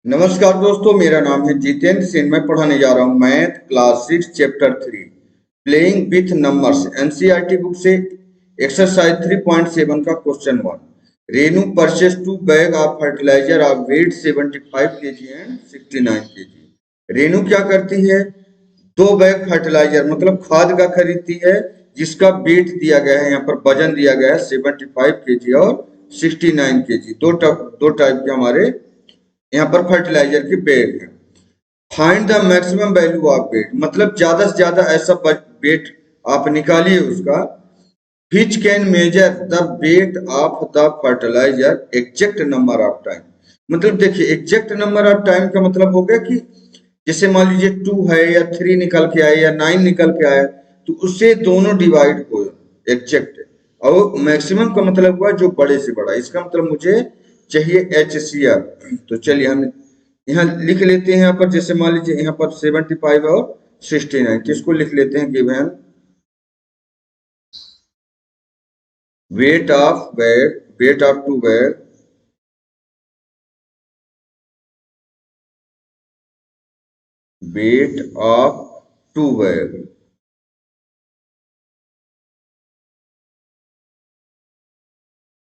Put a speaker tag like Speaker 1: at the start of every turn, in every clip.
Speaker 1: नमस्कार दोस्तों, मेरा नाम है जितेंद्र सिंह। मैं पढ़ाने जा रहा हूँ math class 6 chapter 3 playing with numbers NCERT book से एक्सरसाइज 3.7 का question 1। Renu purchase 2 bag of fertilizer of weight 75 kg and 69 kg। Renu क्या करती है? 2 बैग फर्टिलाइजर मतलब खाद का खरीदती है, जिसका वेट दिया गया है, यहाँ पर वजन दिया गया है 75 kg और 69 kg। दो टाइप के हमारे यहाँ पर फर्टिलाइजर की बैग है। Find the maximum value of weight मतलब ज्यादा से ज्यादा ऐसा वेट आप निकालिए उसका। Which can measure the weight of the fertilizer exact number of time. मतलब देखिए, एग्जैक्ट नंबर ऑफ टाइम का मतलब हो गया कि जैसे मान लीजिए 2 है या 3 निकल के आए या 9 निकल के आए, तो उससे दोनों डिवाइड हो एग्जैक्ट। और मैक्सिमम का मतलब हुआ जो बड़े से बड़ा। इसका मतलब मुझे चाहिए HCF। तो चलिए हम यहाँ लिख लेते हैं। यहाँ पर जैसे मान लीजिए यहाँ पर 75 और 69, तो इसको लिख लेते हैं given weight of 2 bag weight of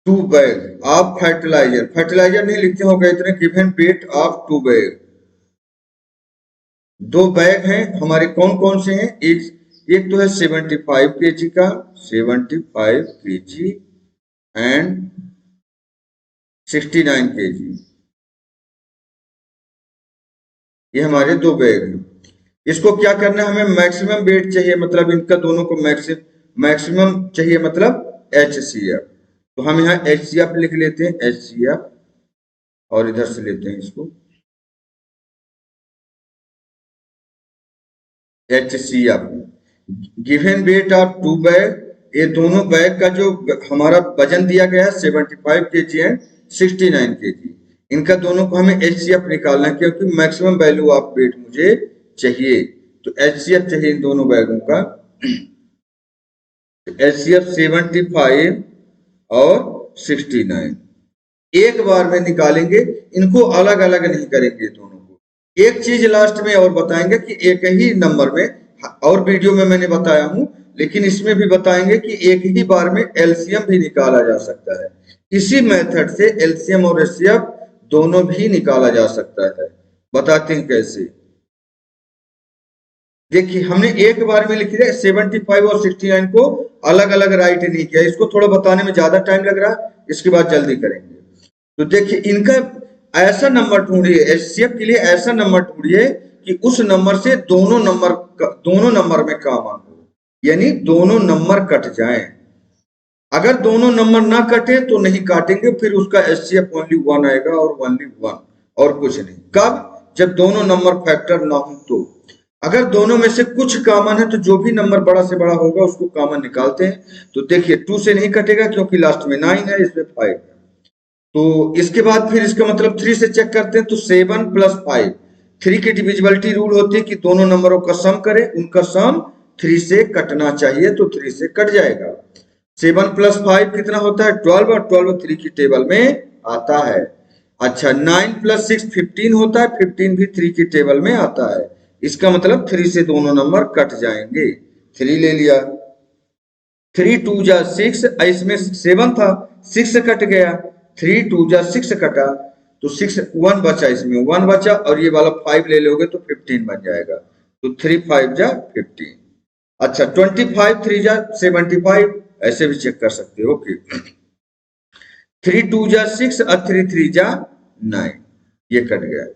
Speaker 1: 2 bag of fertilizer नहीं लिखते होंगे इतने। Given weight of 2 bag, 2 bag हैं हमारे। कौन कौन से हैं? एक तो है 75 kg का, 75 kg एंड 69 kg। ये हमारे 2 बैग हैं। इसको क्या करना है? हमें मैक्सिमम वेट चाहिए, मतलब इनका दोनों को मैक्सिमम चाहिए, मतलब HCF। तो हम यहाँ HCF लिख लेते हैं, HCF, और इधर से लेते हैं इसको HCF। Given weight of 2 bag, ये दोनों बैग का जो हमारा वजन दिया गया है 75 kg एंड 69 kg। इनका दोनों को हमें HCF निकालना है, क्योंकि मैक्सिमम वैल्यू ऑफ वेट मुझे चाहिए। तो HCF चाहिए इन दोनों बैगों का। HCF 75 और 69 एक बार में निकालेंगे। इनको अलग अलग नहीं करेंगे दोनों को। एक चीज लास्ट में और बताएंगे कि एक ही नंबर में, और वीडियो में मैंने बताया हूं, लेकिन इसमें भी बताएंगे कि एक ही बार में एलसीएम भी निकाला जा सकता है। इसी मेथड से एलसीएम और एचसीएफ दोनों भी निकाला जा सकता है। बताते हैं कैसे। देखिए, हमने एक बार में लिख दिया 75 और 69 को अलग अलग राइट नहीं किया। इसको थोड़ा बताने में ज्यादा टाइम लग रहा है, इसके बाद जल्दी करेंगे। तो देखिए, इनका ऐसा नंबर ढूंढिए, एचसीएफ के लिए ऐसा नंबर ढूंढिए कि उस नंबर से दोनों नंबर में कॉमन हो, यानी दोनों नंबर कट जाएं। अगर दोनों नंबर ना कटे तो नहीं काटेंगे, फिर उसका एचसीएफ ओनली 1 आएगा, और ओनली 1 और कुछ नहीं। कब? जब दोनों नंबर फैक्टर ना हो। तो अगर दोनों में से कुछ कॉमन है तो जो भी नंबर बड़ा से बड़ा होगा उसको कॉमन निकालते हैं। तो देखिए, 2 से नहीं कटेगा क्योंकि लास्ट में 9 है, इसमें 5 है। तो इसके बाद फिर इसका मतलब 3 से चेक करते हैं। तो 7 + 5, 3 की डिविजिबिलिटी रूल होती है कि दोनों नंबरों का सम करें, उनका सम 3 से कटना चाहिए, तो 3 से कट जाएगा। 7 + 5 कितना होता है? 12, और 12 3 की टेबल में आता है। अच्छा, 9 + 6 15 होता है, 15 भी 3 की टेबल में आता है। इसका मतलब 3 से दोनों नंबर कट जाएंगे। 3 ले लिया, 3 2 जा 6, इसमें 7 था, 6 से कट गया, 3 2 जा 6 कटा, तो 6 1 बचा, इसमें 1 बचा, और ये वाला 5 ले लोगे तो 15 बन जाएगा। तो 3 5 जा 15। अच्छा, 25 3 जा 75, ऐसे भी चेक कर सकते हो। ओके, 3 2 जा 6 और 3 3 जा 9, ये कट गया।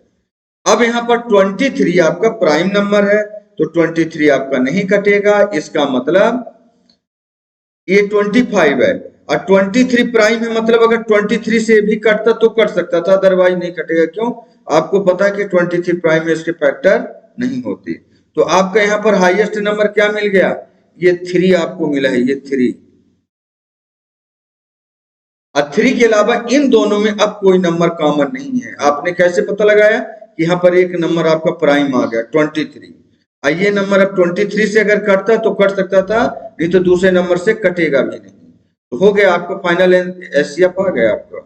Speaker 1: अब यहाँ पर 23 आपका प्राइम नंबर है, तो 23 आपका नहीं कटेगा। इसका मतलब ये 25 है और 23 प्राइम है, मतलब अगर 23 से भी कटता तो कट सकता था, अदरवाइज नहीं कटेगा। क्यों? आपको पता है कि 23 प्राइम में इसके फैक्टर नहीं होते। तो आपका यहाँ पर हाईएस्ट नंबर क्या मिल गया? ये 3 आपको मिला है, ये 3। और 3 के अलावा इन दोनों में अब कोई नंबर कॉमन नहीं है। आपने कैसे पता लगाया कि यहाँ पर एक नंबर आपका प्राइम आ गया 23। ये नंबर अब 23 से अगर कटता तो कट सकता था, नहीं तो दूसरे नंबर से कटेगा भी नहीं। तो हो गया आपका फाइनल एचसीएफ आ गया, आपका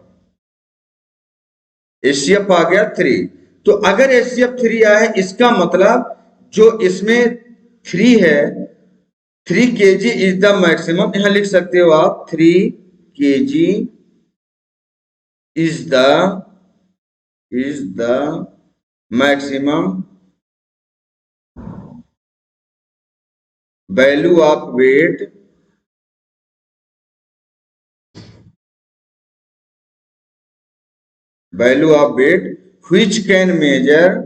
Speaker 1: एचसीएफ आ गया 3। तो अगर HCF3 आया है, इसका मतलब जो इसमें 3 है, 3 kg इज द मैक्सिमम, यहां लिख सकते हो आप 3 kg is the maximum value of weight which can measure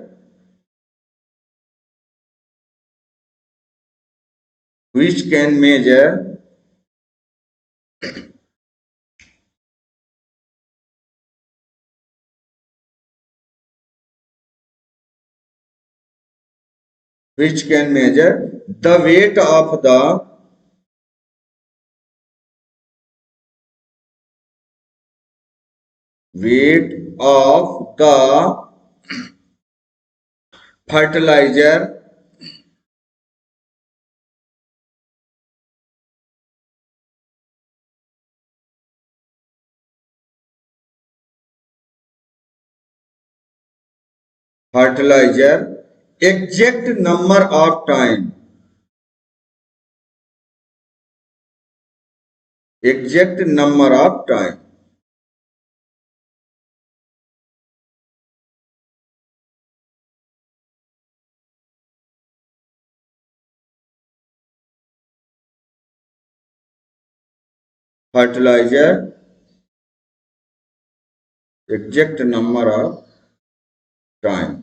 Speaker 1: the weight of the fertilizer exact number of time, fertilizer exact number of time,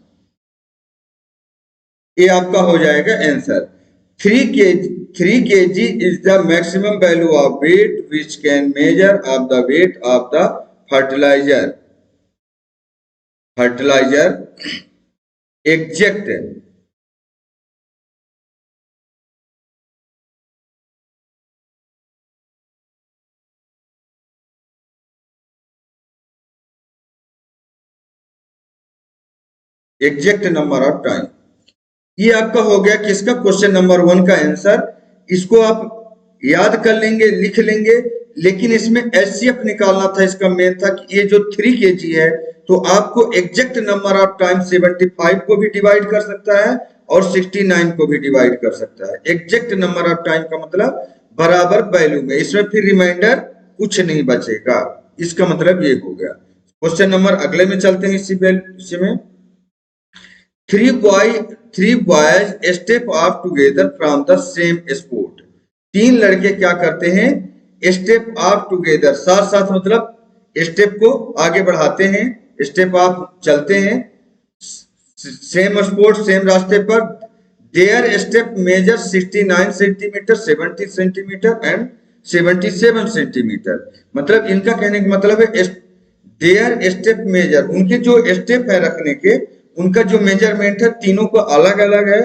Speaker 1: ये आपका हो जाएगा answer. 3 kg is the maximum value of weight which can measure of the weight of the fertilizer exact number of time. ये आपका हो गया किसका, question number 1 का आंसर। इसको आप याद कर लेंगे, लिख लेंगे, लेकिन इसमें HCF निकालना था, इसका मेन था कि ये जो 3 kg है, तो आपको एग्जैक्ट नंबर ऑफ टाइम 75 को भी डिवाइड कर सकता है और 69 को भी डिवाइड कर सकता है। एग्जैक्ट नंबर ऑफ टाइम का मतलब बराबर वैल्यू में, इसमें फिर रिमाइंडर कुछ नहीं बचेगा, इसका मतलब ये हो गया। क्वेश्चन नंबर अगले में चलते हैं। इसी में three boys step up together from the same sport। 3 लड़के क्या करते हैं, स्टेप अप टुगेदर, साथ साथ मतलब स्टेप को आगे बढ़ाते हैं, स्टेप अप चलते हैं, सेम स्पोर्ट सेम रास्ते पर। Their step measure 69 centimeter, 70 centimeter and 77 centimeter. मतलब इनका कहने का मतलब है देयर स्टेप मेजर, उनके जो स्टेप है रखने के, उनका जो मेजरमेंट है तीनों को अलग अलग है।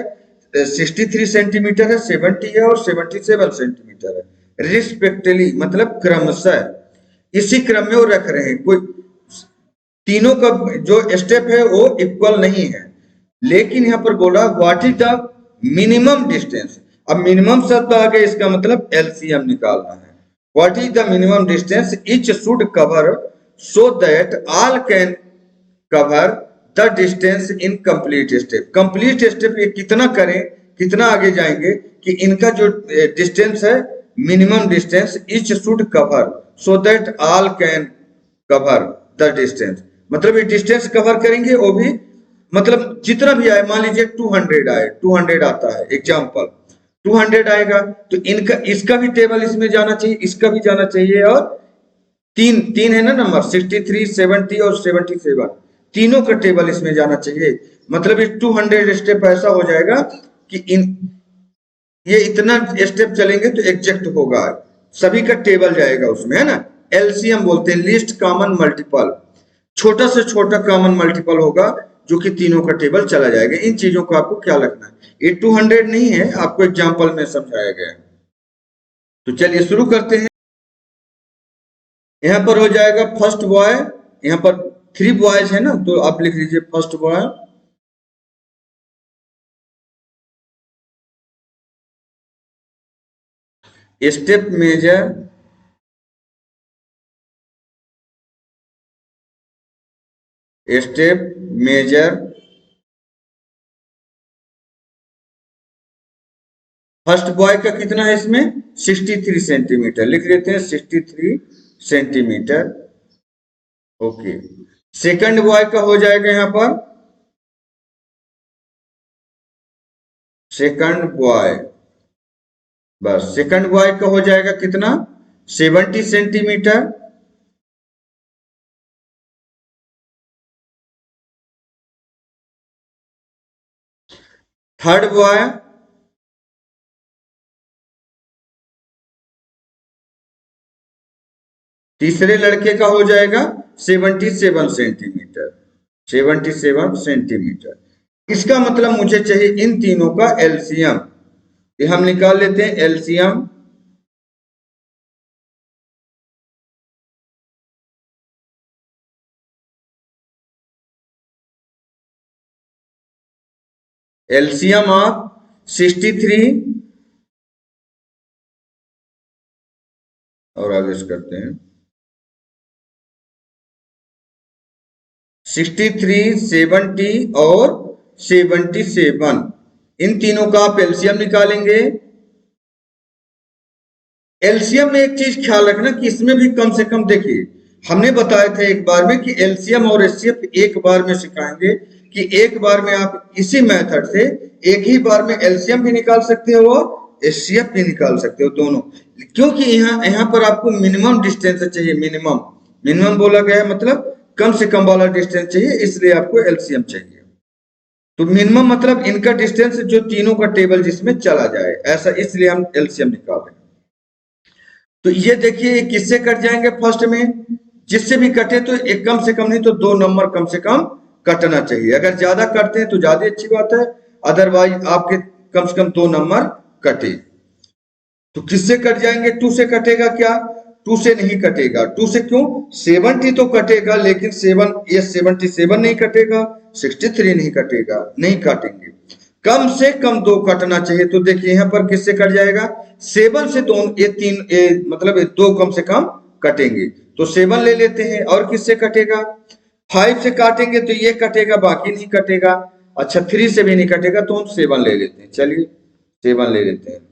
Speaker 1: 63 सेंटीमीटर है, 70 है और 77 सेंटीमीटर है रिस्पेक्टिवली, मतलब क्रमशः इसी क्रम में वो रख रहे हैं। कोई तीनों का जो स्टेप है वो इक्वल नहीं है, लेकिन यहाँ पर बोला what is the minimum distance. अब मिनिमम शब्द आ गया, इसका मतलब एलसीएम निकालना है। What is the minimum distance etch should cover so that all can cover the distance in complete step. Complete step ये कितना करें, कितना आगे जाएंगे कि इनका जो डिस्टेंस है, minimum distance etch should cover so that all can cover the distance. मतलब ये डिस्टेंस कवर करेंगे, वो भी मतलब जितना भी आए, मान लीजिए 200 आए, 200 आता है एग्जाम्पल, 200 आएगा तो इनका इसका भी टेबल इसमें जाना चाहिए, इसका भी जाना चाहिए, और तीन तीन है ना नंबर, 63, 70 और 77, तीनों का टेबल इसमें जाना चाहिए। मतलब ये 200 स्टेप ऐसा हो जाएगा कि ये इतना स्टेप चलेंगे तो एग्जैक्ट होगा, सभी का टेबल जाएगा उसमें, है ना। एलसीएम बोलते हैं, लीस्ट कॉमन मल्टीपल, छोटा से छोटा कॉमन मल्टीपल होगा जो कि तीनों का टेबल चला जाएगा। इन चीजों को आपको क्या रखना है, ये 200 नहीं है, आपको एग्जाम्पल में समझाया गया है। तो चलिए शुरू करते हैं। यहाँ पर हो जाएगा फर्स्ट बॉय, यहाँ पर 3 बॉयज है ना, तो आप लिख लीजिए first boy, step measure first boy का कितना है इसमें 63 सेंटीमीटर, लिख लेते हैं 63 सेंटीमीटर। ओके, सेकंड बॉय का हो जाएगा यहां पर, सेकंड बॉय, बस सेकंड बॉय का हो जाएगा कितना 70 सेंटीमीटर। थर्ड बॉय, तीसरे लड़के का हो जाएगा 77 सेंटीमीटर, 77 सेंटीमीटर। इसका मतलब मुझे चाहिए इन तीनों का एलसीएम, ये हम निकाल लेते हैं एलसीएम। एलसीएम ऑफ 63 और आगे से करते हैं 63, 70 और 77, इन तीनों का आप एलसीएम निकालेंगे। एलसीएम में एक चीज ख्याल रखना कि इसमें भी कम से कम, देखिए हमने बताया था एक बार में कि एलसीएम और एचसीएफ एक बार में सिखाएंगे कि एक बार में आप इसी मेथड से एक ही बार में एलसीएम भी निकाल सकते हो और एचसीएफ भी निकाल सकते हो दोनों, क्योंकि यहाँ पर आपको मिनिमम डिस्टेंस चाहिए। मिनिमम, मिनिमम बोला गया है मतलब कम से कम वाला डिस्टेंस चाहिए, इसलिए आपको एलसीएम चाहिए। तो मिनिमम मतलब इनका डिस्टेंस जो तीनों का टेबल जिसमें चला जाए, ऐसा, इसलिए हम एलसीएम निकाल रहे हैं। तो ये देखिए किससे कट जाएंगे फर्स्ट में, जिससे भी कटे तो एक कम से कम नहीं तो 2 नंबर कम से कम कटना चाहिए। अगर ज्यादा कटते हैं तो ज्यादा अच्छी बात है, अदरवाइज आपके कम से कम 2 नंबर कटे। तो किससे कट जाएंगे, 2 से कटेगा क्या, 2 से नहीं कटेगा। 2 से क्यों, 70 तो कटेगा लेकिन 77 नहीं कटेगा, 63 नहीं कटेगा, नहीं काटेंगे। कम से कम 2 कटना चाहिए। तो देखिए यहाँ पर किससे कट जाएगा, 7 से 2, ये 3 मतलब 2 कम से कम कटेंगे, तो 7 ले लेते हैं। और किससे कटेगा, 5 से काटेंगे तो ये कटेगा, बाकी नहीं कटेगा। अच्छा 3 से भी नहीं कटेगा तो हम 7 ले लेते हैं, चलिए 7 ले लेते हैं।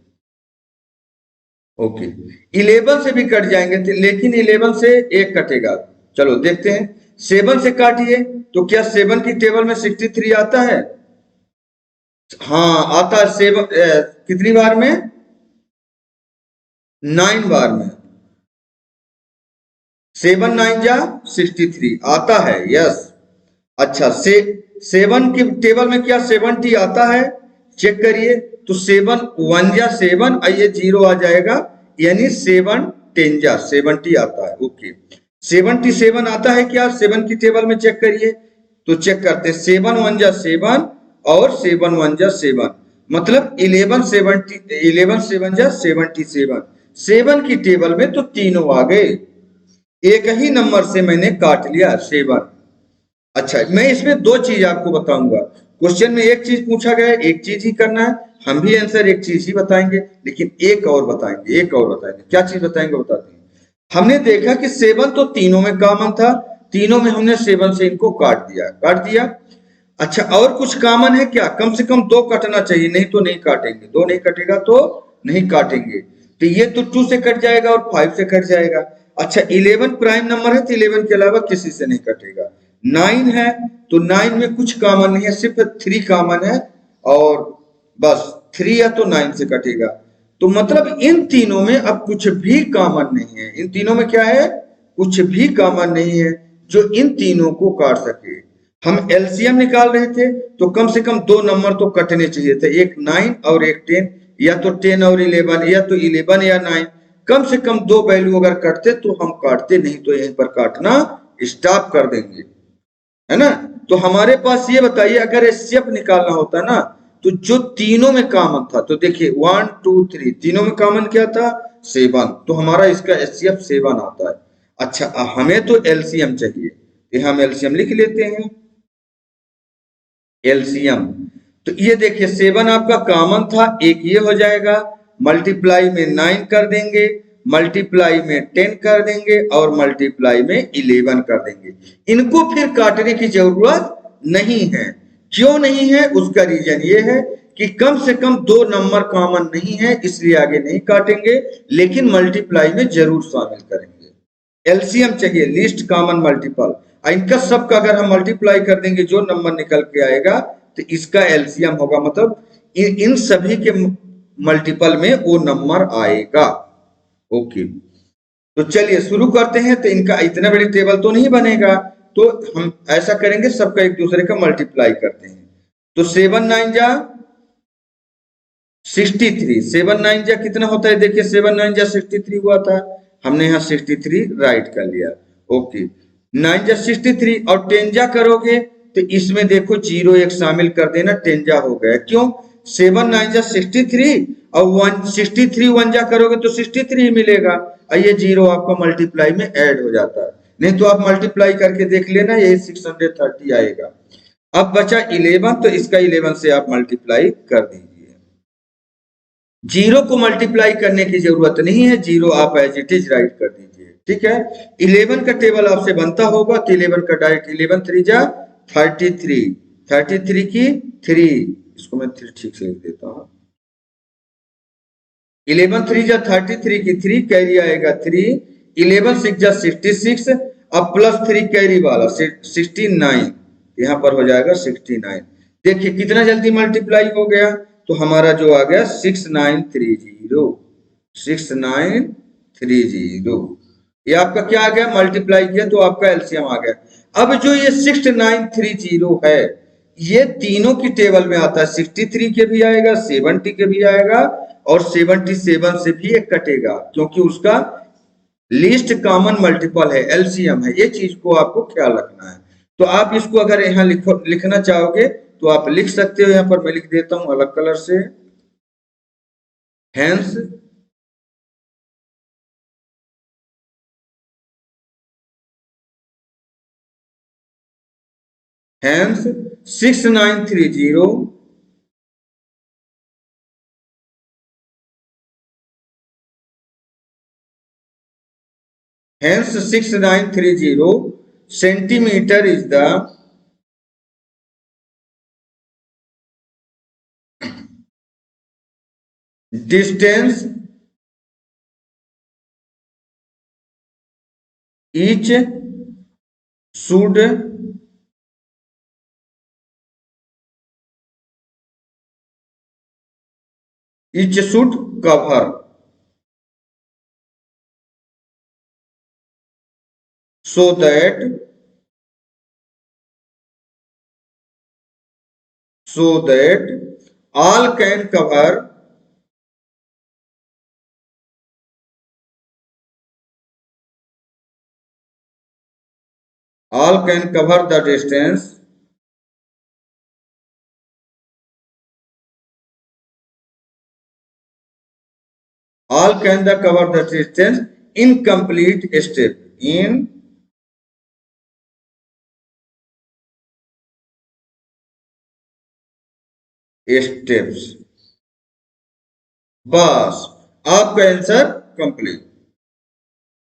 Speaker 1: ओके, 11 से भी कट जाएंगे लेकिन 11 से एक कटेगा। चलो देखते हैं, 7 से काटिए तो क्या 7 की टेबल में 63 आता है, हाँ आता है। 7 कितनी बार में, 9 बार में, 7 9 जा 63 आता है, यस। अच्छा 7 की टेबल में क्या 70 आता है, चेक करिए। तो 7 1 जा 7, ये 0 आ जाएगा, यानी 7 10 जा 70 आता है। ओके, 77 आता है क्या 7 की टेबल में, चेक करिए। तो चेक करते हैं, 7 1 जा 7 और 7 1 जा 7, मतलब 11 7 जा 77। 7 की टेबल में तो तीनों आ गए, एक ही नंबर से मैंने काट लिया 7। अच्छा मैं इसमें 2 चीज आपको बताऊंगा, क्वेश्चन में एक चीज पूछा गया है, एक चीज ही करना है, हम भी आंसर एक चीज ही बताएंगे, लेकिन एक और बताएंगे, एक और बताएंगे। क्या चीज बताएंगे बताते हैं। हमने देखा कि 7 तो तीनों में कॉमन था, तीनों में हमने 7 से इनको काट दिया। अच्छा और कुछ कॉमन है क्या, कम से कम 2 कटना चाहिए, नहीं तो नहीं काटेंगे, 2 नहीं कटेगा तो नहीं काटेंगे। तो ये तो 2 से कट जाएगा और 5 से कट जाएगा। अच्छा 11 प्राइम नंबर है तो 11 के अलावा किसी से नहीं कटेगा। 9 है तो 9 में कुछ कॉमन नहीं है, सिर्फ 3 कॉमन है, और बस 3 है तो 9 से कटेगा। तो मतलब इन तीनों में अब कुछ भी कॉमन नहीं है, इन तीनों में क्या है, कुछ भी कॉमन नहीं है जो इन तीनों को काट सके। हम एलसीएम निकाल रहे थे तो कम से कम 2 नंबर तो कटने चाहिए थे, एक 9 और एक 10, या तो 10 और 11, या तो 11 या 9, कम से कम 2 वैल्यू अगर कटते तो हम काटते, नहीं तो यहीं पर काटना स्टॉप कर देंगे, है ना। तो हमारे पास ये बताइए, अगर एचसीएफ निकालना होता ना तो जो तीनों में कॉमन था, तो देखिए 1 2 3 तीनों में कॉमन क्या था 7, तो हमारा इसका एचसीएफ 7 आता है। अच्छा हमें तो एलसीएम चाहिए, तो हम एलसीएम लिख लेते हैं, एलसीएम। तो ये देखिए 7 आपका कॉमन था, एक ये हो जाएगा, मल्टीप्लाई में 9 कर देंगे, मल्टीप्लाई में 10 कर देंगे, और मल्टीप्लाई में 11 कर देंगे। इनको फिर काटने की जरूरत नहीं है। क्यों नहीं है, उसका रीजन ये है कि कम से कम 2 नंबर कॉमन नहीं है, इसलिए आगे नहीं काटेंगे, लेकिन मल्टीप्लाई में जरूर शामिल करेंगे। एलसीएम चाहिए, लीस्ट कॉमन मल्टीपल। इनका सबका अगर हम मल्टीप्लाई कर देंगे, जो नंबर निकल के आएगा तो इसका एलसीएम होगा, मतलब इन सभी के मल्टीपल में वो नंबर आएगा। ओके, तो चलिए शुरू करते हैं। तो इनका इतना बड़ी टेबल तो नहीं बनेगा, तो हम ऐसा करेंगे, सबका एक दूसरे का मल्टीप्लाई करते हैं। तो 7 9 जा 63, 7 9 जा कितना होता है, देखिए 7 9 जा 63 हुआ था, हमने यहाँ 63 राइट कर लिया। ओके, 9 जा 63 और 10 जा करोगे तो इसमें देखो 0 एक शामिल कर देना, 10 जा हो गया। क्यों? 7 9 जा 63 और 63 1 जा करोगे तो 63 ही मिलेगा, और ये 0 आपका मल्टीप्लाई में ऐड हो जाता है। नहीं तो आप मल्टीप्लाई करके देख लेना, यही 630 आएगा। अब बचा 11, तो इसका 11 से आप मल्टीप्लाई कर दीजिए। 0 को मल्टीप्लाई करने की जरूरत नहीं है, 0 आप एज इट इज राइट कर दीजिए, ठीक है। 11 का टेबल आपसे बनता होगा, तो 11 का डायरेक्ट 11 3 जा 33, 33 की 3, इसको मैं 3 ठीक से लिख देता हूं। 11 3 जा 33 की 3, कैरी आएगा 3, 11 6 जा 66, अब प्लस 3 कैरी वाला 69, यहां पर हो जाएगा 69। देखिए कितना जल्दी मल्टीप्लाई हो गया, तो हमारा जो आ गया 6930, 6930, ये आपका क्या आ गया, मल्टीप्लाई किया तो आपका एलसीएम आ गया। अब जो ये 6930 है, ये तीनों की टेबल में आता है, 63 के भी आएगा, 70 के भी आएगा, और 77 से भी एक कटेगा, क्योंकि उसका लीस्ट कॉमन मल्टीपल है, एलसीएम है। ये चीज को आपको ख्याल रखना है। तो आप इसको अगर यहाँ लिखना चाहोगे तो आप लिख सकते हो, यहाँ पर मैं लिख देता हूं अलग कलर से। Hence hence 6930 hence 6930 centimeter is the distance each should cover, so that all can cover the distance in complete step, in steps. बस आपका आंसर कंप्लीट।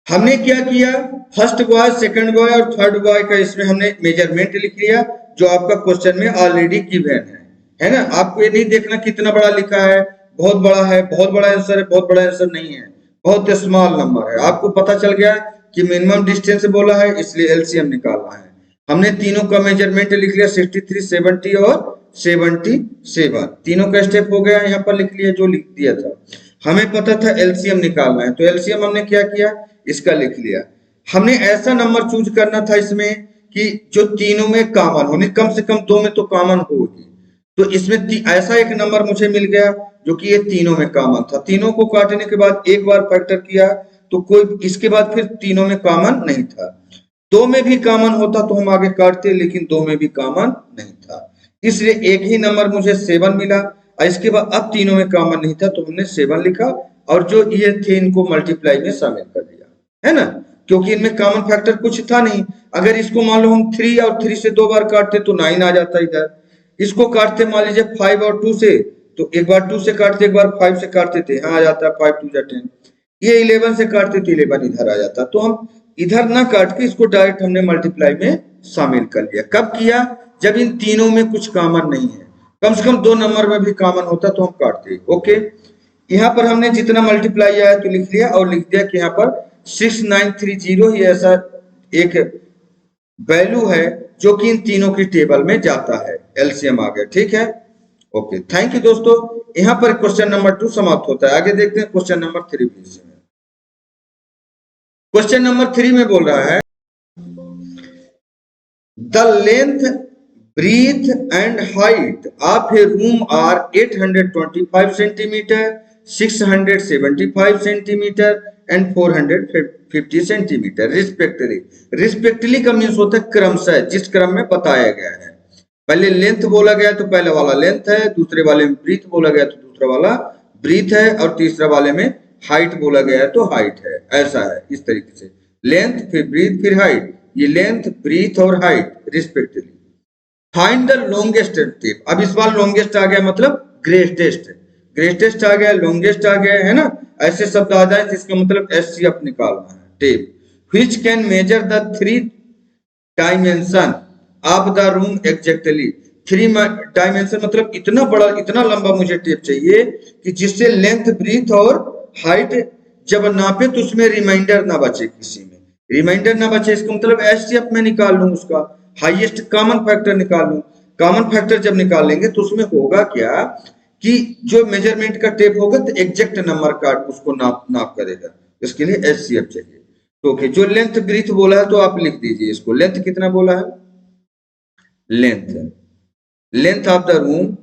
Speaker 1: हमने क्या किया, फर्स्ट बॉय, सेकंड बॉय और थर्ड बॉय का इसमें हमने मेजरमेंट लिख लिया, जो आपका क्वेश्चन में ऑलरेडी गिवन है ना। आपको ये नहीं देखना कितना बड़ा लिखा है, बहुत बड़ा है, बहुत बड़ा आंसर है, बहुत बड़ा आंसर नहीं है, बहुत स्मॉल नंबर है। आपको पता चल गया कि मिनिमम डिस्टेंस बोला है, इसलिए एलसीएम निकालना है। हमने तीनों का मेजरमेंट लिख लिया, 63, 70 और 77, तीनों का स्टेप हो गया, यहाँ पर लिख लिया जो लिख दिया था। हमें पता था एलसीएम निकालना है, तो एलसीएम हमने क्या किया, इसका लिख लिया। हमने ऐसा नंबर चूज करना था इसमें कि जो तीनों में कॉमन होने, कम से कम 2 में तो कॉमन होगी। तो इसमें ऐसा एक नंबर मुझे मिल गया जो कि ये तीनों में कॉमन था। तीनों को काटने के बाद एक बार फैक्टर किया तो कोई इसके बाद फिर तीनों में कॉमन नहीं था। 2 में भी कॉमन होता तो हम आगे काटते, लेकिन 2 में भी कॉमन नहीं था, इसलिए एक ही नंबर मुझे 7 मिला। और इसके बाद अब तीनों में कॉमन नहीं था तो हमने 7 लिखा, और जो ये थे इनको मल्टीप्लाई में शामिल कर दिया, है ना, क्योंकि इनमें कॉमन फैक्टर कुछ था नहीं। अगर इसको मान लो हम 3 और 3 से 2 बार काटते तो 9 आ जाता इधर। इसको काटते मान लीजिए 5 और 2 से, तो एक बार 2 से काटते, एक बार 5 से काटते थे, यहाँ आ जाता है 5 2 10। ये 11 से काटते तो 11 इधर आ जाता। तो हम इधर ना काट के इसको डायरेक्ट हमने मल्टीप्लाई में शामिल कर लिया। कब किया, जब इन तीनों में कुछ कॉमन नहीं है। कम से कम 2 नंबर में भी कॉमन होता तो हम काटते। ओके, यहाँ पर हमने जितना मल्टीप्लाई आया तो लिख लिया और लिख दिया कि यहाँ पर 6930 ही ऐसा एक वैल्यू है जो कि इन तीनों की टेबल में जाता है। एलसीएम आ गया, ठीक है। ओके, थैंक यू दोस्तों। यहाँ पर क्वेश्चन नंबर 2 समाप्त होता है। आगे देखते हैं question number 3 please. Question number 3 में बोल रहा है the length, breadth and height of a room are 825 centimeter, 675 centimeter and 450 centimeter respectively। respectively का मीन्स होता है क्रमशः, जिस क्रम में बताया गया है। पहले लेंथ बोला गया तो पहले वाला लेंथ है, दूसरे वाले में ब्रीथ बोला गया तो दूसरा वाला ब्रीथ है, और तीसरा वाले में हाइट बोला गया है तो हाइट है। ऐसा है, इस तरीके से लेंथ फिर ब्रीथ फिर हाइट, ये लेंथ ब्रीथ और height respectively. Find the longest tape. अब इस बार लॉन्गेस्ट आ गया मतलब ग्रेटेस्ट, ग्रेटेस्ट आ गया, लॉन्गेस्ट आ गया, है ना। ऐसे शब्द आ जाए जिसका मतलब एचसीएफ निकालना है। Tape which can measure the 3 dimension of the room exactly. 3 dimension मतलब इतना बड़ा इतना लंबा मुझे टेप चाहिए कि जिससे लेंथ ब्रीथ और हाइट जब नापे तो उसमें रिमाइंडर ना बचे, किसी में रिमाइंडर ना बचे। इसका मतलब एचसीएफ में निकाल लूं, उसका हाईएस्ट कॉमन फैक्टर निकाल लूं। कॉमन फैक्टर जब निकाल लेंगे तो उसमें होगा क्या कि जो मेजरमेंट का टेप होगा तो एग्जैक्ट नंबर का उसको नाप करेगा। इसके लिए एचसीएफ चाहिए। तो ओके, जो लेंथ ब्रीथ बोला है तो आप लिख दीजिए इसको। लेंथ कितना बोला है? Length of the room,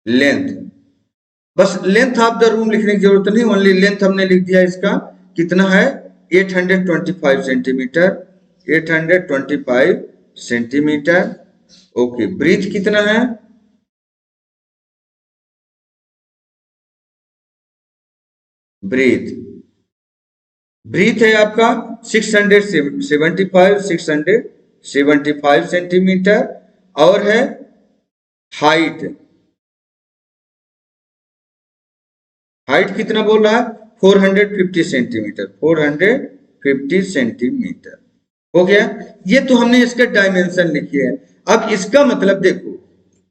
Speaker 1: length, बस लेंथ ऑफ द रूम लिखने की जरूरत नहीं, ओनली लेंथ हमने लिख दिया। इसका कितना है? 825 सेंटीमीटर, 825 सेंटीमीटर। ओके, ब्रीथ कितना है? ब्रीथ है आपका 675 सेंटीमीटर, और है हाइट कितना बोल रहा है? 450 सेंटीमीटर, 450 सेंटीमीटर। हो गया। ये तो हमने इसके डायमेंशन लिखे हैं। अब इसका मतलब देखो,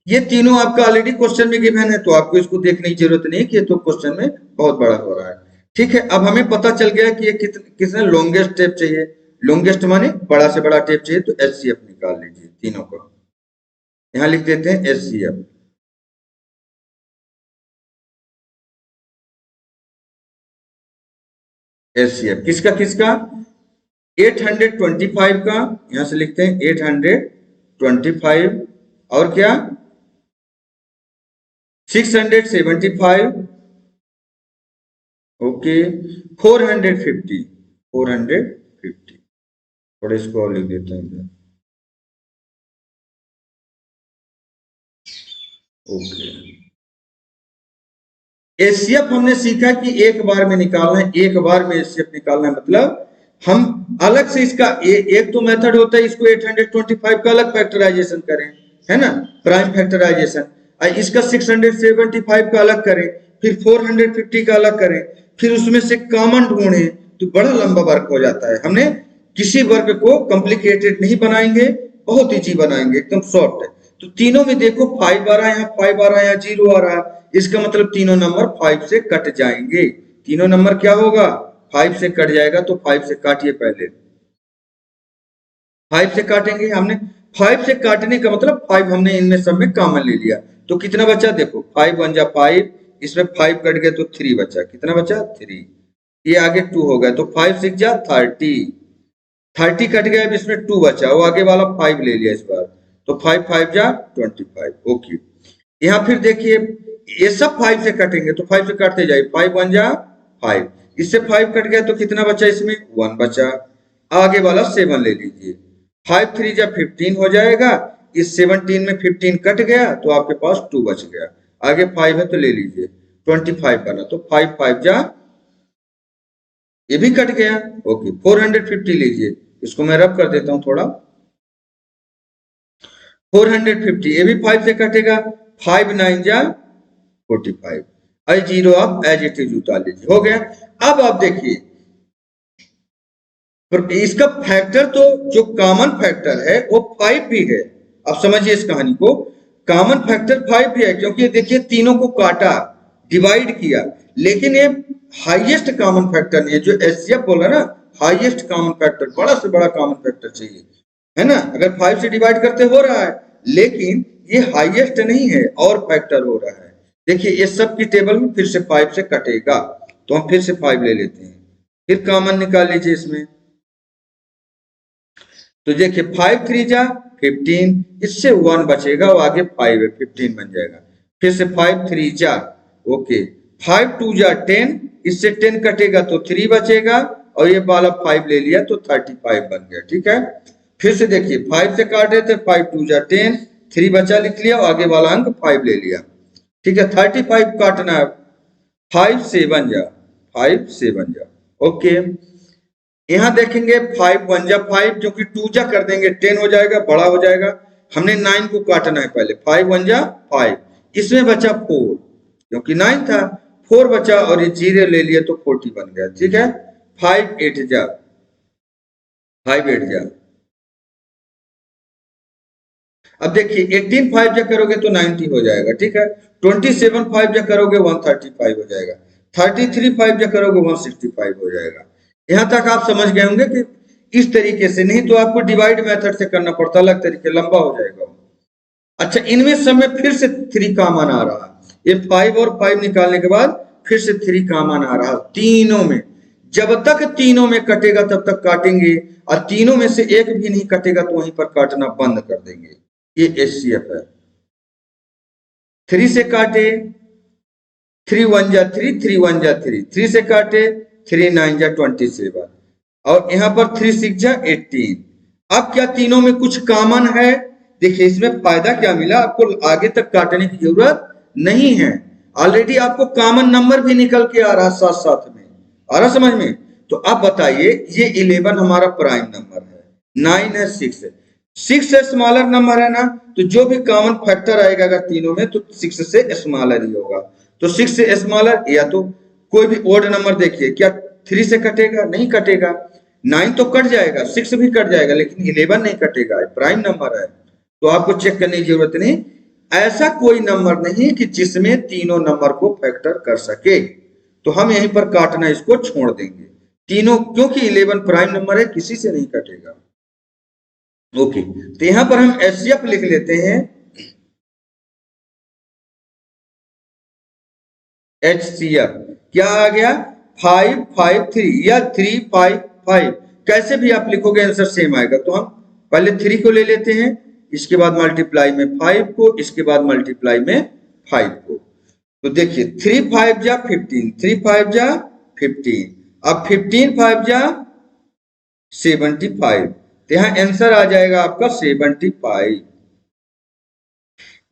Speaker 1: ये तीनों आपका ऑलरेडी क्वेश्चन में गिवन है तो आपको इसको देखने की जरूरत नहीं कि ये तो क्वेश्चन में बहुत बड़ा हो रहा है। ठीक है, अब हमें पता चल गया कि ये किसने लॉन्गेस्ट टेप चाहिए। लॉन्गेस्ट माने बड़ा से बड़ा टेप चाहिए, तो एचसीएफ निकाल लीजिए तीनों को। यहां लिख देते हैं एचसीएफ। एचसीएफ किसका किसका? 825 का, यहां से लिखते हैं 825, और क्या 675, ओके 450, थोड़ा इसको और लिख देते हैं। ओके, एचसीएफ हमने सीखा कि एक बार में निकालना है, एक बार में एचसीएफ निकालना है, मतलब हम अलग से इसका एक तो मेथड होता है, इसको 825 का अलग फैक्टराइजेशन करें, है ना, प्राइम फैक्टराइजेशन। इसका 675 का अलग करें, फिर 450 का अलग करें, फिर उसमें से कॉमन ढूंढें, तो बड़ा लंबा वर्क हो जाता है। हमने किसी वर्क को कॉम्प्लिकेटेड नहीं बनाएंगे, बहुत ईजी बनाएंगे, एकदम सॉफ्ट है। तो तीनों में देखो 5 आ रहा है, यहाँ 5 आ रहा है, यहाँ 0 आ रहा है, इसका मतलब तीनों नंबर 5 से कट जाएंगे। तीनों नंबर क्या होगा? 5 से कट जाएगा। तो 5 से काटिए, पहले 5 से काटेंगे। हमने 5 से काटने का मतलब 5 हमने इनमें सब में कॉमन ले लिया, तो कितना बचा? देखो 5 1 जा 5, इसमें 5 कट गया तो 3 बचा। कितना बचा? 3। ये आगे 2 हो गया, तो 5 6 जा 30, 30 कट गया, अब इसमें 2 बचा, वो आगे वाला 5 ले लिया इस बार, तो 5 5 जा 25। ओके, यहाँ फिर देखिए ये सब 5 से कटेंगे, तो 5 से काटते जाइए, 5 1 जा 5, इससे 5 कट गया तो कितना बचा? इसमें 1 बचा, आगे वाला 7 ले लीजिए, 5 3 जा 15 हो जाएगा, इस 17 में 15 कट गया तो आपके पास 2 बच गया, आगे 5 है तो ले लीजिए, 25 बना, तो 5 5 जा, ये भी कट गया। ओके, 450 लीजिए, इसको मैं रब कर देता हूं थोड़ा, 450 ये भी 5 से कटेगा, 5 9 जा 45, आई 0 आप एज इट इज उतार लीजिए, हो गया। अब आप देखिए इसका फैक्टर तो जो कॉमन फैक्टर है वो 5 भी है, अब समझिए इस कहानी को। कॉमन फैक्टर 5 भी है, क्योंकि देखिए तीनों को काटा, डिवाइड किया, लेकिन ये हाईएस्ट कॉमन फैक्टर नहीं है। जो एचसीएफ बोला ना, हाईएस्ट कॉमन फैक्टर, बड़ा से बड़ा कॉमन फैक्टर चाहिए, है ना। अगर 5 से डिवाइड करते हो रहा है, लेकिन ये हाईएस्ट नहीं है और फैक्टर हो रहा है। देखिए ये सब की टेबल में फिर से 5 से कटेगा, तो हम फिर से 5 ले लेते हैं, फिर कॉमन निकाल लीजिए इसमें। तो देखिए 5 3 जा 15, इससे 1 बचेगा, वो आगे 5 है, 15 बन जाएगा। फिर से 5 3 जा, ओके, 5 2 जा 10, इससे 10 कटेगा तो 3 बचेगा, और ये वाला 5 ले लिया तो 35 बन गया, ठीक है। फिर से देखिए 5 से काटे थे, 5 2 जा 10, 3 बचा लिख लिया, आगे वाला अंक 5 ले लिया, ठीक है। 35 काटना है, 5 7 जा, 5 7 जा, ओके। यहाँ देखेंगे 5 1 जा 5, जो कि 2 जा कर देंगे 10 हो जाएगा, बड़ा हो जाएगा। हमने 9 को काटना है पहले, 5 1 जा 5, इसमें बचा 4, क्योंकि 9 था, 4 बचा और ये 0 ले लिए तो 40 बन गया, ठीक है। 5 8 जा, 5 8 जा। अब देखिए 18 5 जा करोगे तो 90 हो जाएगा, ठीक है। 27 5 जा करोगे 135 हो जाएगा, 33 5 जा करोगे 165 हो जाएगा। यहां तक आप समझ गए होंगे कि इस तरीके से, नहीं तो आपको डिवाइड मेथड से करना पड़ता, अलग तरीके, लंबा हो जाएगा। अच्छा, इनमें सब में फिर से 3 कॉमन आ रहा है, ये 5 और 5 निकालने के बाद फिर से 3 कॉमन आ रहा है तीनों में। जब तक तीनों में कटेगा तब तक काटेंगे, और तीनों में से एक भी नहीं कटेगा तो वहीं पर काटना बंद कर देंगे। ये एचसीएफ है। 3 से काटे, 3 1 जा 3, 3 1 जा 3, 3 से काटे, 3 9 जा 27, और यहाँ पर 3 6 जा 18। अब क्या तीनों में कुछ कॉमन है? देखिए इसमें फायदा क्या मिला आपको, आगे तक काटने की जरूरत नहीं है, ऑलरेडी आपको कॉमन नंबर भी निकल के आ रहा साथ साथ में, आ रहा समझ में। तो अब बताइए, ये 11 हमारा प्राइम नंबर है, 9 है, 6 है, 6 से स्मॉलर नंबर है ना, तो जो भी कॉमन फैक्टर आएगा अगर तीनों में तो 6 से स्मॉलर ही होगा। तो 6 से स्मॉलर, या तो कोई भी ओड नंबर देखिए, क्या 3 से कटेगा? नहीं कटेगा। 9 तो कट जाएगा, 6 भी कट जाएगा, लेकिन 11 नहीं कटेगा, प्राइम नंबर है, तो आपको चेक करने की जरूरत नहीं। ऐसा कोई नंबर नहीं कि जिसमें तीनों नंबर को फैक्टर कर सके, तो हम यहीं पर काटना इसको छोड़ देंगे तीनों, क्योंकि 11 प्राइम नंबर है, किसी से नहीं कटेगा। ओके, तो यहां पर हम एचसीएफ लिख लेते हैं, एचसीएफ क्या आ गया? 5 5 3 या 3 5 5, कैसे भी आप लिखोगे आंसर सेम आएगा। तो हम पहले 3 को ले लेते हैं, इसके बाद मल्टीप्लाई में 5 को, इसके बाद मल्टीप्लाई में 5 को। तो देखिए 3 5 जा 15, 3 5 जा 15, अब 15 5 जा 75, तो यहाँ आंसर आ जाएगा आपका 75।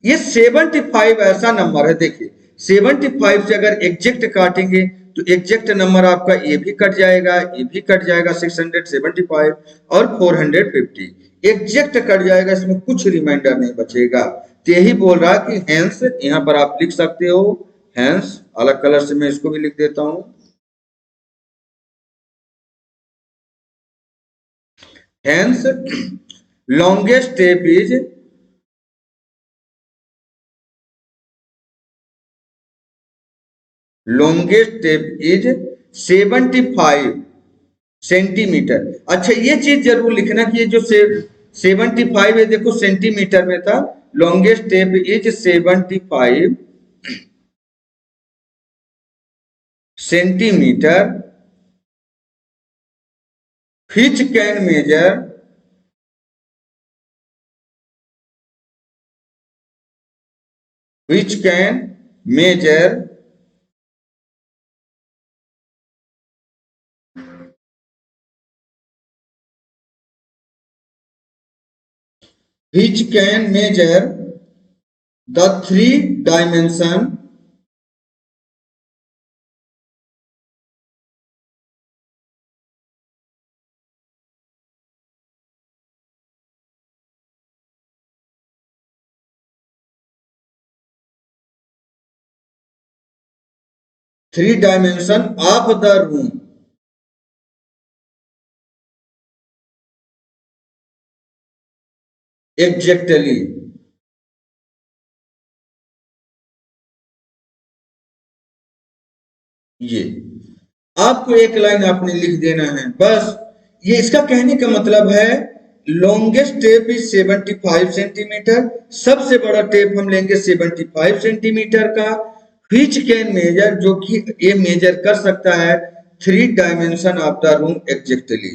Speaker 1: ये 75 ऐसा नंबर है, देखिए 75 से अगर एग्जैक्ट काटेंगे तो एग्जैक्ट नंबर आपका ये भी कट जाएगा, ये भी कट जाएगा, 675 और 450 एग्जैक्ट कट जाएगा, इसमें कुछ रिमाइंडर नहीं बचेगा। तो यही बोल रहा कि हैंस, यहां पर आप लिख सकते हो हैंस, अलग कलर से मैं इसको भी लिख देता हूं, hence longest step is longest step is 75 centimeter. अच्छा, ये चीज जरूर लिखना कि ये जो 75 है, देखो सेंटीमीटर में था, longest step is 75 centimetre, which can measure which can measure which can measure the 3 dimension of the room। Exactly. ये आपको एक लाइन आपने लिख देना है बस। ये इसका कहने का मतलब है लॉन्गेस्ट टेप इज 75 सेंटीमीटर, सबसे बड़ा टेप हम लेंगे 75 सेंटीमीटर का, विच कैन मेजर, जो कि ये मेजर कर सकता है 3 dimension of the room exactly.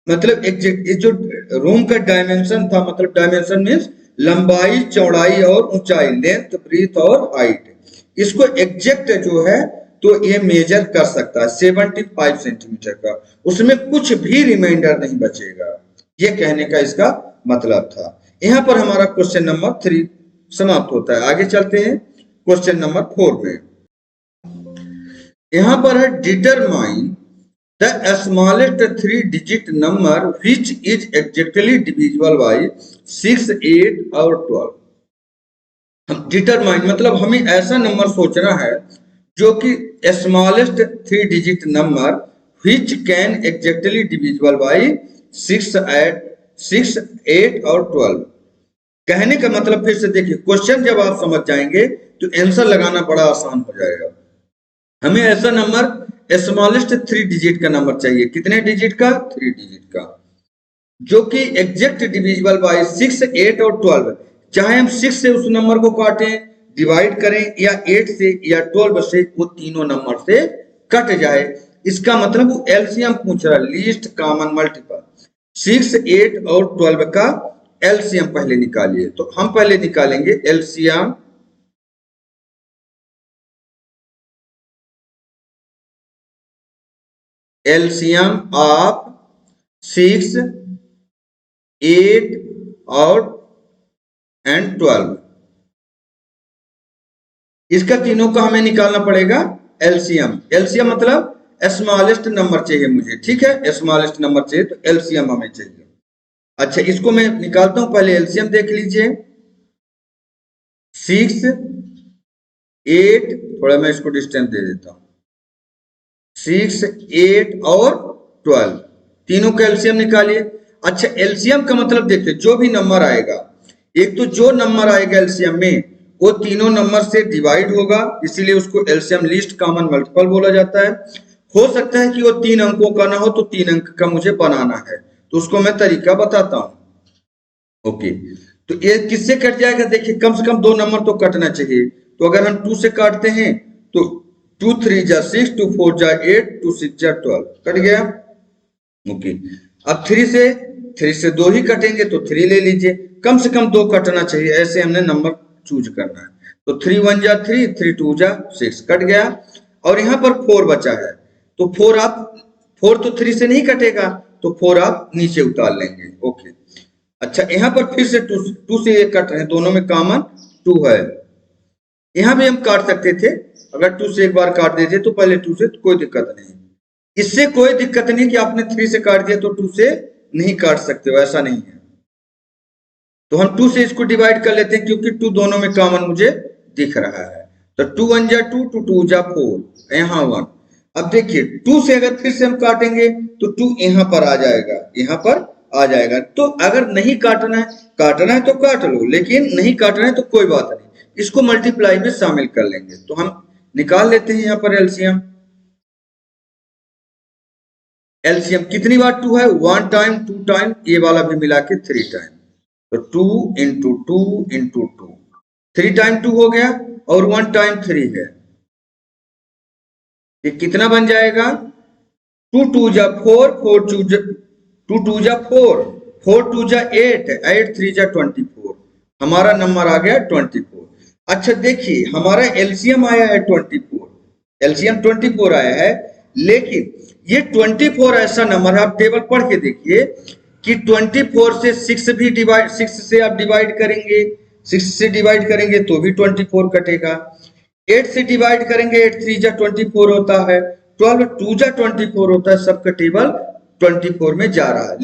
Speaker 1: मतलब एग्जैक्ट जो रूम का डायमेंशन था, मतलब डायमेंशन मीन्स लंबाई, चौड़ाई और ऊंचाई, लेंथ, ब्रीथ और हाइट, इसको एग्जैक्ट जो है तो ये मेजर कर सकता है 75 सेंटीमीटर का, उसमें कुछ भी रिमाइंडर नहीं बचेगा। ये कहने का इसका मतलब था। यहां पर हमारा क्वेश्चन नंबर 3 समाप्त होता है। आगे चलते हैं क्वेश्चन नंबर 4 में। यहां पर है determine the smallest 3 digit number which is exactly divisible by 6, 8 और 12। डिटरमाइन मतलब हमें ऐसा नंबर सोचना है जो कि smallest 3 digit number which can exactly divisible by 6, 8 और 12। कहने का मतलब फिर से देखिए, क्वेश्चन जब आप समझ जाएंगे तो आंसर लगाना बड़ा आसान हो जाएगा। हमें ऐसा नंबर स्मॉलेस्ट 3 डिजिट का नंबर चाहिए। कितने डिजिट का? 3 डिजिट का, जो कि एग्जैक्ट डिविजिबल बाय 6, 8 और 12। चाहे हम 6 से उस नंबर को काटें, डिवाइड करें, या 8 से या 12 से, वो तीनों नंबर से कट जाए। इसका मतलब वो एलसीएम पूछ रहा है, लीस्ट कॉमन मल्टीपल। 6, 8 और 12 का एलसीएम पहले निकालिए। तो हम पहले निकालेंगे एलसीएम ऑफ 6, 8 और 12। इसका तीनों का हमें निकालना पड़ेगा एलसीएम। एलसीएम मतलब स्मॉलेस्ट नंबर चाहिए मुझे, ठीक है, स्मॉलेस्ट नंबर चाहिए तो एलसीएम हमें चाहिए। अच्छा, इसको मैं निकालता हूं, पहले एलसीएम देख लीजिए। 6, 8, थोड़ा मैं इसको डिस्टेंस दे देता हूं, 6, 8 और 12, तीनों का एलसीएम निकालिए। अच्छा, एलसीएम का मतलब देखते, जो भी नंबर आएगा, एक तो जो नंबर आएगा एलसीएम में वो तीनों नंबर से डिवाइड होगा, इसीलिए उसको एलसीएम लीस्ट कॉमन मल्टीपल बोला जाता है। हो सकता है कि वो 3 अंकों का ना हो, तो 3 अंक का मुझे बनाना है, तो उसको मैं तरीका बताता हूं। ओके, तो ये किससे कट जाएगा? देखिए, कम से कम 2 नंबर तो कटना चाहिए। तो अगर हम 2 से काटते हैं तो 2 3 जा 6, 2 4 जा 8, 2 6 जा 12, कट गया। ओके, अब 3 से 2 ही कटेंगे तो 3 ले लीजिए, कम से कम 2 कटना चाहिए, ऐसे हमने नंबर चूज करना है। तो 3 1 जा 3, 3 2 जा 6, कट गया। और यहाँ पर 4 बचा है, तो 4 तो 3 से नहीं कटेगा, तो 4 आप नीचे उतार लेंगे। ओके, अच्छा, यहाँ पर फिर से 2 से ये कट रहे हैं, दोनों में कॉमन 2 है। यहाँ भी हम काट सकते थे, अगर 2 से एक बार काट देते तो पहले 2 से, तो कोई दिक्कत नहीं। इससे कोई दिक्कत नहीं कि आपने 3 से काट दिया तो 2 से नहीं काट सकते हो, ऐसा नहीं है। तो हम 2 से इसको डिवाइड कर लेते हैं, क्योंकि 2 दोनों में कॉमन मुझे दिख रहा है। तो 2 1 जा 2, 2 2 जा 4, यहाँ 1। अब देखिए, 2 से अगर फिर से हम काटेंगे तो 2 यहाँ पर आ जाएगा, यहाँ पर आ जाएगा। तो अगर नहीं काटना है तो काट लो, लेकिन नहीं काटना है तो कोई बात नहीं, इसको मल्टीप्लाई में शामिल कर लेंगे। तो हम निकाल लेते हैं यहाँ पर एलसीएम। एलसीएम कितनी बार 2 है? 1 टाइम, 2 टाइम, ये वाला भी मिला के 3 टाइम। तो 2 इंटू 2 इंटू 2, 3 टाइम 2 हो गया, और 1 टाइम 3 है। ये कितना बन जाएगा? 2 2 जा 4, 4 2 जा 2 2 जा 4, 4 2 जा 8, 8 3 जा 24। हमारा नंबर आ गया 24। अच्छा देखिए, हमारा एलसीएम आया है 24, एलसीएम 24 आया है, लेकिन ये 24 ऐसा नंबर है, आप टेबल पढ़ के देखिए कि 24 से 6 भी डिवाइड, 6 से आप डिवाइड करेंगे, 6 से डिवाइड करेंगे तो भी 24 कटेगा। 8 से डिवाइड करेंगे, 8 3 जा 24 होता है, 12 2 जा 24 होता है, सबका टेबल 24 में जा रहा है।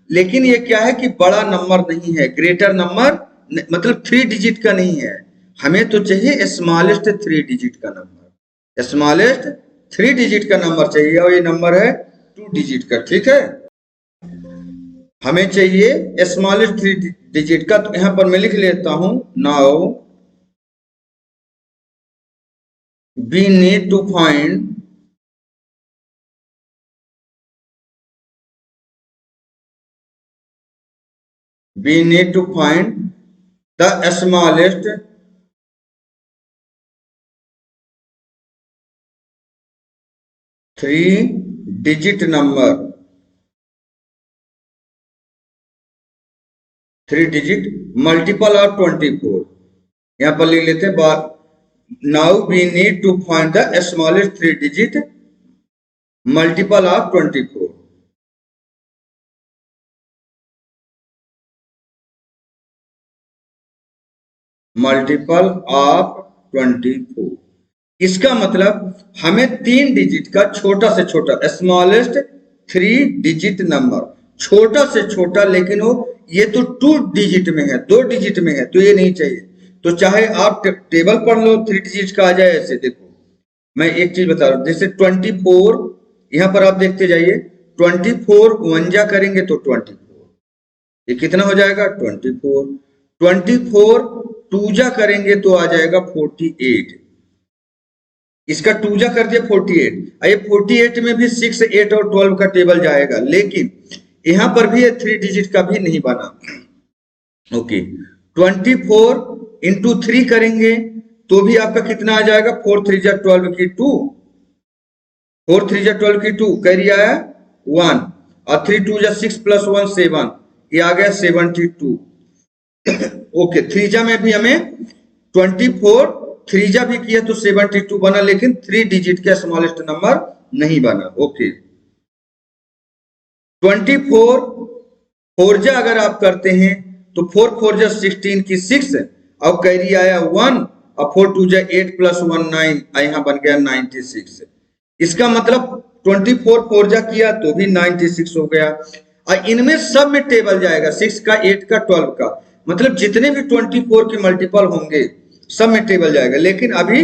Speaker 1: लेकिन ये क्या है कि बड़ा नंबर नहीं है, ग्रेटर नंबर, मतलब 3 डिजिट का नहीं है, हमें तो चाहिए स्मॉलेस्ट 3 डिजिट का नंबर, स्मॉलेस्ट 3 डिजिट का नंबर चाहिए, और ये नंबर है 2 डिजिट का, ठीक है। हमें चाहिए स्मॉलेस्ट 3 डिजिट का, तो यहां पर मैं लिख लेता हूं now we need to find the smallest 3 digit number, 3 digit multiple of 24। यहां पर लिख लेते हैं now we need to find the smallest 3 digit multiple of 24। Multiple of 24। इसका मतलब हमें 3 डिजिट का छोटा से छोटा स्मॉलेस्ट 3 digit नंबर, छोटा से छोटा, लेकिन वो ये तो 2 डिजिट में है, 2 डिजिट में है, तो ये नहीं चाहिए। तो चाहे आप टेबल पढ़ लो 3 डिजिट का आ जाए ऐसे। देखो मैं एक चीज बता रहा हूं, जैसे 24 यहां पर आप देखते जाइए, 24 1 जा करेंगे तो 24, ये कितना हो जाएगा 24। 24 2 जा करेंगे तो आ जाएगा 48, इसका 2 जा कर दिया 48। ये 48 में भी 6 8 और 12 का टेबल जाएगा, लेकिन यहां पर भी 3 डिजिट का भी नहीं बना। ओके 24 इंटू 3 करेंगे तो भी आपका कितना आ जाएगा, 4 3 जा 12 की 2, 4 3 जा 12 की 2 कैरी आया 1, और 3 2 जा 6 प्लस 1 7, ये आ गया 72। ओके 3 जा में भी हमें 24 3 जा भी किया तो 72 बना, लेकिन 3 डिजिट का स्मॉलेस्ट नंबर नहीं बना। ओके 24 4 जा अगर आप करते हैं तो 4 4 जा 16 की 6, अब कैरी आया 1, और 4 2 जा 8 प्लस 1 9, यहां बन गया 96। इसका मतलब 24 4 जा किया तो भी 96 हो गया, और इनमें सब में टेबल जाएगा 6 का 8 का 12 का, मतलब जितने भी 24 के मल्टीपल होंगे सब में टेबल जाएगा, लेकिन अभी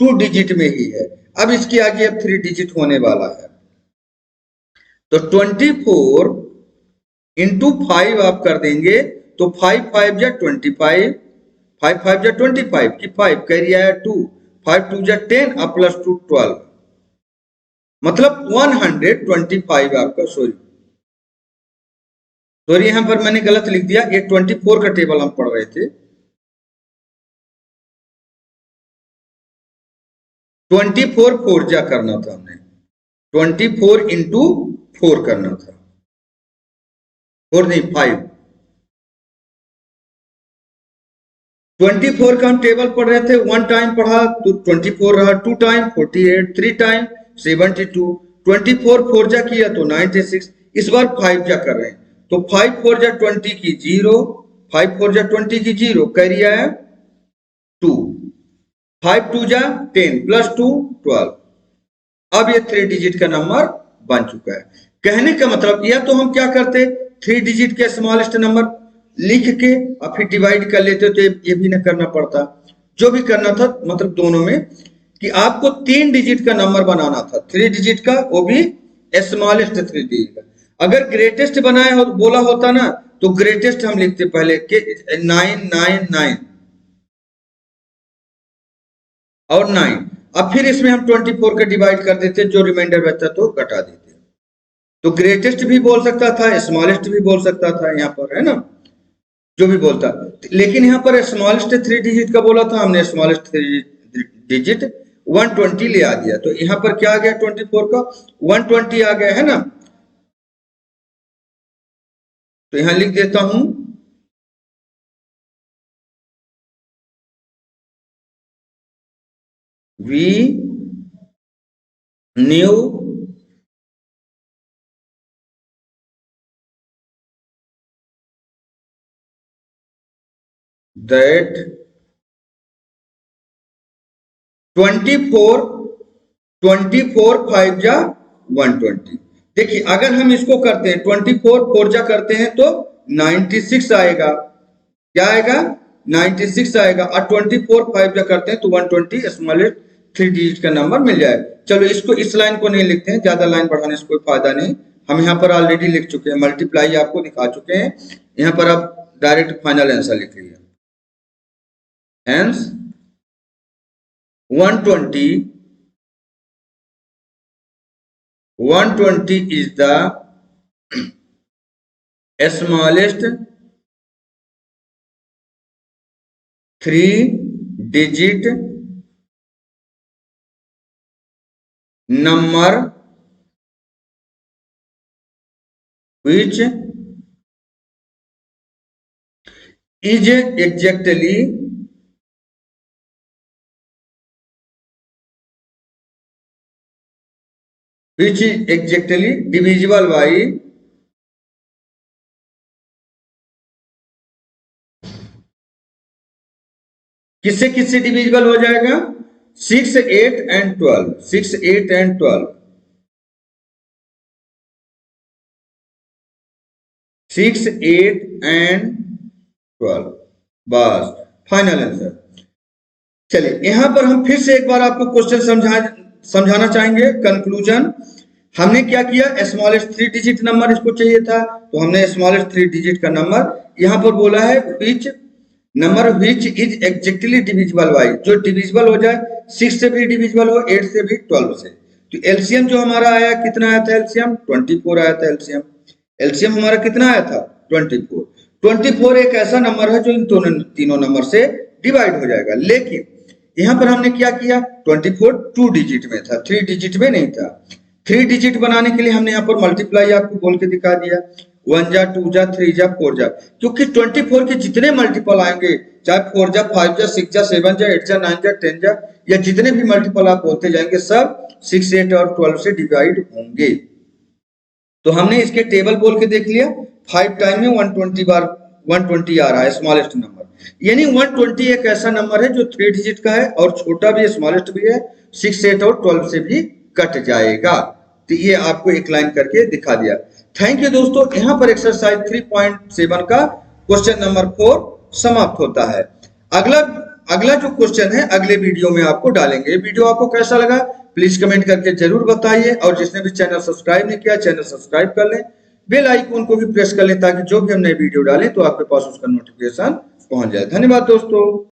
Speaker 1: 2 डिजिट में ही है। अब इसके आगे अब 3 डिजिट होने वाला है, तो 24 इंटू 5 आप कर देंगे तो 5 5 जा 25, 5 5 जा 25 की 5 कैरी आया 2, 5 2 जा 10 और प्लस 2 12, मतलब 125 आपका, सॉरी यहां पर मैंने गलत लिख दिया, ये 24 का टेबल हम पढ़ रहे थे। 24 4 जा करना था हमने, 24 इंटू 4 करना था, 4 नहीं 5। 24 का हम टेबल पढ़ रहे थे, 1 टाइम पढ़ा तो 24 रहा, 2 टाइम 48, 3 टाइम 72, 24 4 जा किया तो 96, इस बार 5 जा कर रहे हैं तो 5 4 जा 20 की 0, 5 4 जा 20 की 0 कैरी आया 2, 5 2 जा 10 प्लस 2 12, अब ये 3 डिजिट का नंबर बन चुका है। कहने का मतलब या तो हम क्या करते 3 डिजिट के स्मॉलेस्ट नंबर लिख के और फिर डिवाइड कर लेते तो ये भी ना करना पड़ता, जो भी करना था मतलब दोनों में कि आपको 3 डिजिट का नंबर बनाना था, 3 डिजिट का, वो भी स्मॉलेस्ट 3 डिजिट का। अगर ग्रेटेस्ट बनाया हो बोला होता ना तो ग्रेटेस्ट हम लिखते पहले के 999 और 9, अब फिर इसमें हम 24 का डिवाइड कर देते, जो रिमाइंडर बचता तो घटा देते। तो ग्रेटेस्ट भी बोल सकता था, स्मॉलेस्ट भी बोल सकता था, यहाँ पर है ना जो भी बोलता, लेकिन यहाँ पर स्मॉलेस्ट 3 डिजिट का बोला था हमने, स्मॉलेस्ट 3 डिजिट 120 ले आ दिया, तो यहाँ पर क्या आ गया 24 का 120 आ गया है ना। तो यहां लिख देता हूं वी न्यू दैट 24 5 जा 120। देखिए अगर हम इसको करते हैं 24 4 जा करते हैं तो 96 आएगा, क्या आएगा 96 आएगा, और 24 5 जा करते हैं तो 120 स्मॉलेस्ट 3 डिजिट का नंबर मिल जाए। चलो इसको इस लाइन को नहीं लिखते हैं, ज्यादा लाइन बढ़ाने से कोई फायदा नहीं, हम यहाँ पर ऑलरेडी लिख चुके हैं, मल्टीप्लाई आपको दिखा चुके हैं। यहाँ पर आप डायरेक्ट फाइनल आंसर लिख लीजिए। Hence 120 is the smallest 3-digit number which is exactly divisible by किससे किससे डिविजिबल हो जाएगा? 6, 8 and 12, 6, 8 and 12, 6, 8 and 12, बस फाइनल आंसर। चलिए यहां पर हम फिर से एक बार आपको क्वेश्चन समझाना चाहेंगे। कंक्लूजन, हमने क्या किया, स्मॉलेस्ट 3 डिजिट नंबर इसको चाहिए था, तो हमने स्मॉलेस्ट 3 डिजिट का नंबर यहां पर बोला है which number which is exactly divisible by, जो डिविजिबल हो जाए, 6 से भी डिविजिबल हो, 8 से भी, 12 से। तो एलसीएम जो हमारा आया, कितना आया था एलसीएम? 24 आया था एलसीएम। एलसीएम हमारा कितना आया था? 24। 24 एक ऐसा नंबर है जो इन तीनों नंबर से डिवाइड हो जाएगा। लेकिन यहां पर हमने क्या किया, 24 2 डिजिट में था, 3 डिजिट में नहीं था। 3 डिजिट बनाने के लिए हमने यहाँ पर मल्टीप्लाई आपको बोल के दिखा दिया, 1 जा 2 जा 3 जा 4 जा, क्योंकि 24 के जितने मल्टीपल आएंगे, चाहे 4 जा 5 जा 6 जा 7 जा 8 जा 9 जा 10 जा, या जितने भी मल्टीपल आप बोलते जाएंगे सब 6, 8 और 12 से डिवाइड होंगे। तो हमने इसके टेबल बोल के देख लिया, 5 टाइम में 120 बार 120 आ रहा है स्मॉलेस्ट नंबर, यानी 120 एक ऐसा नंबर है जो 3 डिजिट का है और छोटा भी है, स्मॉलेस्ट भी है, 6, 8 और 12 से भी कट जाएगा। तो ये आपको एक लाइन करके दिखा दिया। थैंक यू दोस्तों। यहाँ पर एक्सरसाइज 3.7 का क्वेश्चन नंबर 4 समाप्त होता है। अगला जो क्वेश्चन है अगले वीडियो में आपको डालेंगे। वीडियो आपको कैसा लगा प्लीज कमेंट करके जरूर बताइए, और जिसने भी चैनल सब्सक्राइब नहीं किया चैनल सब्सक्राइब कर लें, बेल आइकन को भी प्रेस कर लें ताकि जो भी हम नए वीडियो डालें तो आपके पास उसका नोटिफिकेशन पहुंच जाए। धन्यवाद दोस्तों।